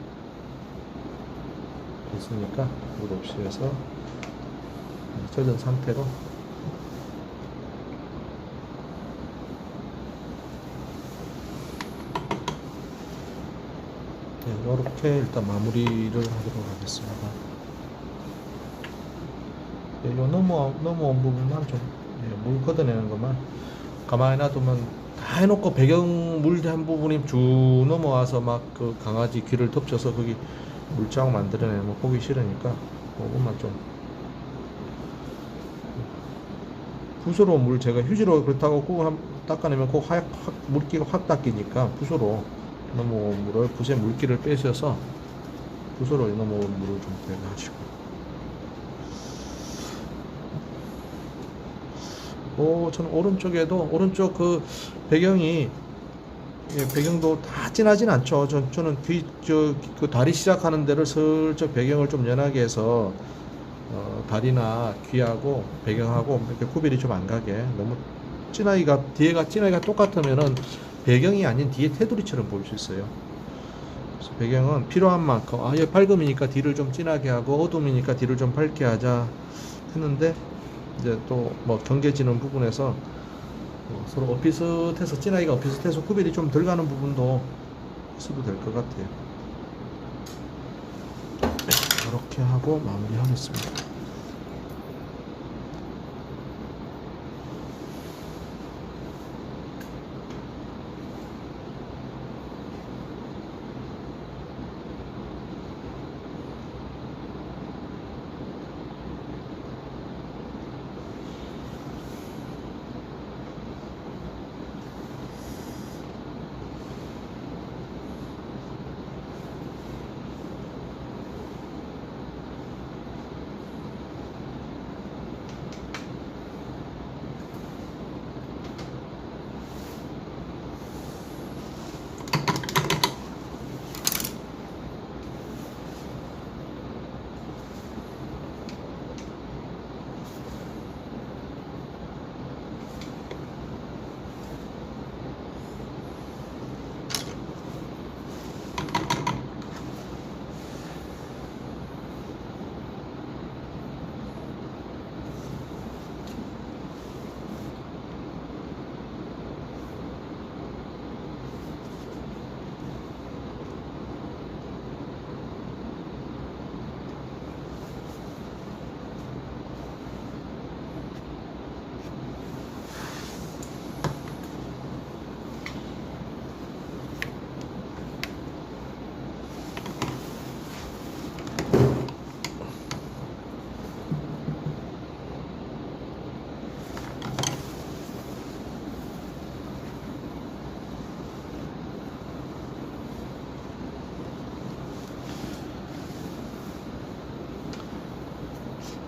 S1: 있으니까 물 없애서 젖은 상태로 이렇게 일단 마무리를 하도록 하겠습니다. 요 넘어온 부분만 좀 물 걷어내는 것만 가만히 놔두면, 다 해놓고 배경 물 한 부분이 쭉 넘어와서 막 그 강아지 귀를 덮쳐서 거기 물자국 만들어내면 보기 싫으니까 그것만 좀, 붓으로 물 제가 휴지로 그렇다고 꾹 닦아내면 꼭 물기가 확 닦이니까 붓으로 넘어온 물을, 붓에 물기를 빼셔서 붓으로 넘어온 물을 좀 빼가지고. 저는 오른쪽에도, 오른쪽 그 배경이, 예, 배경도 다 진하진 않죠. 저는 그 다리 시작하는 데를 슬쩍 배경을 좀 연하게 해서 다리나 귀하고 배경하고 이렇게 구별이 좀 안 가게, 너무 뒤에가 진하기가 똑같으면은 배경이 아닌 뒤에 테두리처럼 보일 수 있어요. 그래서 배경은 필요한 만큼, 얘 밝음이니까 뒤를 좀 진하게 하고 어둠이니까 뒤를 좀 밝게 하자 했는데, 이제 또 뭐 경계지는 부분에서 서로 엇비슷해서, 진하기가 엇비슷해서 구별이 좀 덜 가는 부분도 있어도 될 것 같아요. 이렇게 하고 마무리하겠습니다.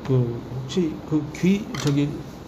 S1: 그 혹시 그 귀 저기